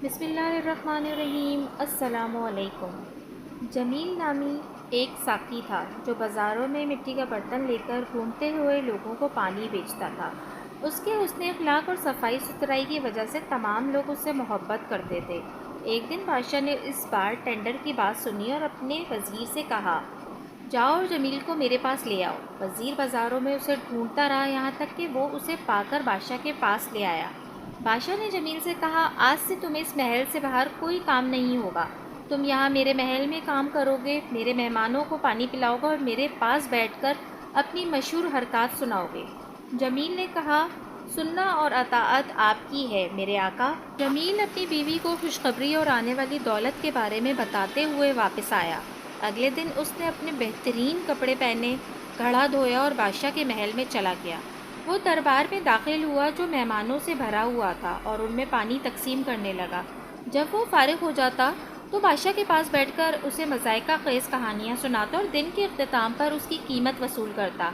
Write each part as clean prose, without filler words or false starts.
بسم اللہ الرحمن الرحیم۔ السلام علیکم۔ جمیل نامی ایک ساقی تھا جو بازاروں میں مٹی کا برتن لے کر گھومتے ہوئے لوگوں کو پانی بیچتا تھا۔ اس کے حسن اخلاق اور صفائی ستھرائی کی وجہ سے تمام لوگ اس سے محبت کرتے تھے۔ ایک دن بادشاہ نے اس بار ٹینڈر کی بات سنی اور اپنے وزیر سے کہا، جاؤ اور جمیل کو میرے پاس لے آؤ۔ وزیر بازاروں میں اسے ڈھونڈتا رہا یہاں تک کہ وہ اسے پا کر بادشاہ کے پاس لے آیا۔ بادشاہ نے جمیل سے کہا، آج سے تمہیں اس محل سے باہر کوئی کام نہیں ہوگا۔ تم یہاں میرے محل میں کام کرو گے، میرے مہمانوں کو پانی پلاؤ گے اور میرے پاس بیٹھ کر اپنی مشہور حرکات سناؤ گے۔ جمیل نے کہا، سننا اور اطاعت آپ کی ہے میرے آقا۔ جمیل اپنی بیوی کو خوشخبری اور آنے والی دولت کے بارے میں بتاتے ہوئے واپس آیا۔ اگلے دن اس نے اپنے بہترین کپڑے پہنے، گھڑا دھویا اور بادشاہ کے محل میں چلا گیا۔ وہ دربار میں داخل ہوا جو مہمانوں سے بھرا ہوا تھا اور ان میں پانی تقسیم کرنے لگا۔ جب وہ فارغ ہو جاتا تو بادشاہ کے پاس بیٹھ کر اسے مضحکہ خیز کہانیاں سناتا اور دن کے اختتام پر اس کی قیمت وصول کرتا۔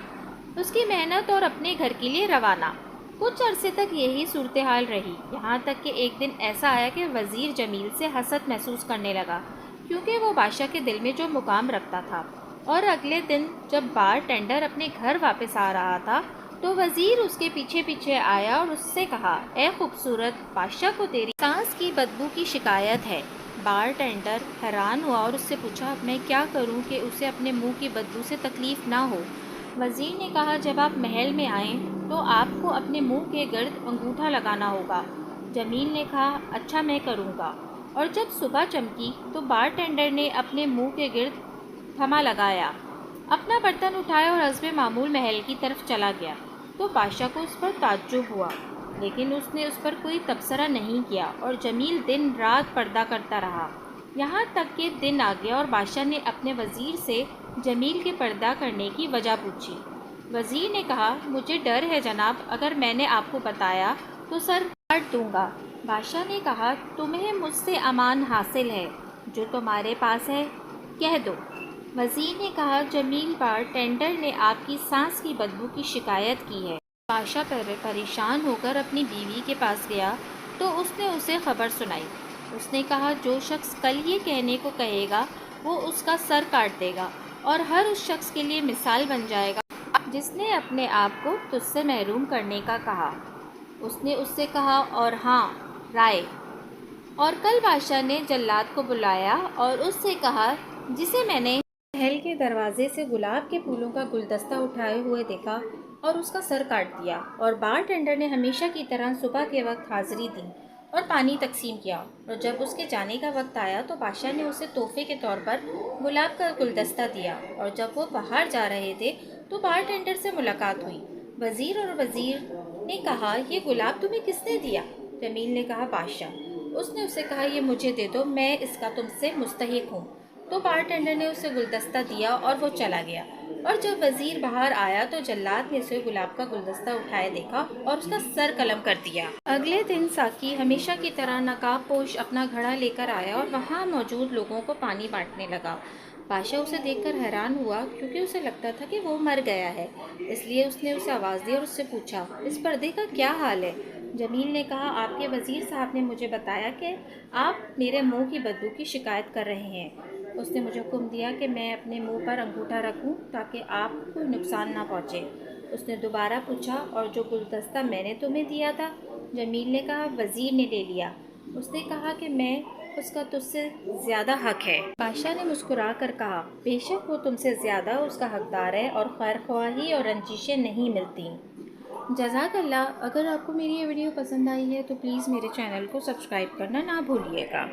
اس کی محنت اور اپنے گھر کے لیے روانہ۔ کچھ عرصے تک یہی صورتحال رہی، یہاں تک کہ ایک دن ایسا آیا کہ وزیر جمیل سے حسد محسوس کرنے لگا، کیونکہ وہ بادشاہ کے دل میں جو مقام رکھتا تھا۔ اور اگلے دن جب بار ٹینڈر اپنے گھر واپس آ رہا تھا تو وزیر اس کے پیچھے پیچھے آیا اور اس سے کہا، اے خوبصورت، بادشاہ کو تیری سانس کی بدبو کی شکایت ہے۔ بار ٹینڈر حیران ہوا اور اس سے پوچھا، میں کیا کروں کہ اسے اپنے منہ کی بدبو سے تکلیف نہ ہو؟ وزیر نے کہا، جب آپ محل میں آئیں تو آپ کو اپنے منہ کے گرد انگوٹھا لگانا ہوگا۔ جمیل نے کہا، اچھا میں کروں گا۔ اور جب صبح چمکی تو بار ٹینڈر نے اپنے منہ کے گرد تھما لگایا، اپنا برتن اٹھایا اور حسب معمول محل کی طرف چلا گیا۔ تو بادشاہ کو اس پر تعجب ہوا، لیکن اس نے اس پر کوئی تبصرہ نہیں کیا اور جمیل دن رات پردہ کرتا رہا۔ یہاں تک کہ دن آ گیا اور بادشاہ نے اپنے وزیر سے جمیل کے پردہ کرنے کی وجہ پوچھی۔ وزیر نے کہا، مجھے ڈر ہے جناب، اگر میں نے آپ کو بتایا تو سر کاٹ دوں گا۔ بادشاہ نے کہا، تمہیں مجھ سے امان حاصل ہے، جو تمہارے پاس ہے کہہ دو۔ وزیر نے کہا، جمیل بار ٹینڈر نے آپ کی سانس کی بدبو کی شکایت کی ہے۔ بادشاہ پریشان ہو کر اپنی بیوی کے پاس گیا تو اس نے اسے خبر سنائی۔ اس نے کہا، جو شخص کل یہ کہنے کو کہے گا وہ اس کا سر کاٹ دے گا اور ہر اس شخص کے لیے مثال بن جائے گا جس نے اپنے آپ کو تجھ سے محروم کرنے کا کہا۔ اس نے اس سے کہا، اور ہاں رائے۔ اور کل بادشاہ نے جلاد کو بلایا اور اس سے کہا، جسے میں نے محل کے دروازے سے گلاب کے پھولوں کا گلدستہ اٹھائے ہوئے دیکھا اور اس کا سر کاٹ دیا۔ اور بار ٹینڈر نے ہمیشہ کی طرح صبح کے وقت حاضری دی اور پانی تقسیم کیا، اور جب اس کے جانے کا وقت آیا تو بادشاہ نے اسے تحفے کے طور پر گلاب کا گلدستہ دیا۔ اور جب وہ باہر جا رہے تھے تو بار ٹینڈر سے ملاقات ہوئی۔ وزیر نے کہا، یہ گلاب تمہیں کس نے دیا؟ جمیل نے کہا، بادشاہ۔ اس نے اسے کہا، یہ مجھے دے دو، میں اس کا تم سے مستحق ہوں۔ تو بار ٹینڈر نے اسے گلدستہ دیا اور وہ چلا گیا۔ اور جب وزیر باہر آیا تو جلاد نے اسے گلاب کا گلدستہ اٹھائے دیکھا اور اس کا سر قلم کر دیا۔ اگلے دن ساقی ہمیشہ کی طرح نقاب پوش اپنا گھڑا لے کر آیا اور وہاں موجود لوگوں کو پانی بانٹنے لگا۔ بادشاہ اسے دیکھ کر حیران ہوا، کیونکہ اسے لگتا تھا کہ وہ مر گیا ہے، اس لیے اس نے اسے آواز دی اور اس سے پوچھا، اس پردے کا کیا حال ہے؟ جمیل نے کہا، آپ کے وزیر صاحب نے مجھے بتایا کہ آپ میرے منہ کی بدبو کی شکایت کر رہے ہیں۔ اس نے مجھے حکم دیا کہ میں اپنے منہ پر انگوٹھا رکھوں تاکہ آپ کو کوئی نقصان نہ پہنچے۔ اس نے دوبارہ پوچھا، اور جو گلدستہ میں نے تمہیں دیا تھا؟ جمیل نے کہا، وزیر نے لے لیا۔ اس نے کہا کہ میں اس کا تجھ سے زیادہ حق ہے۔ بادشاہ نے مسکرا کر کہا، بے شک وہ تم سے زیادہ اس کا حقدار ہے اور خیر خواہی اور رنجشیں نہیں ملتی۔ جزاک اللہ۔ اگر آپ کو میری یہ ویڈیو پسند آئی ہے تو پلیز میرے چینل کو سبسکرائب کرنا نہ بھولیے گا۔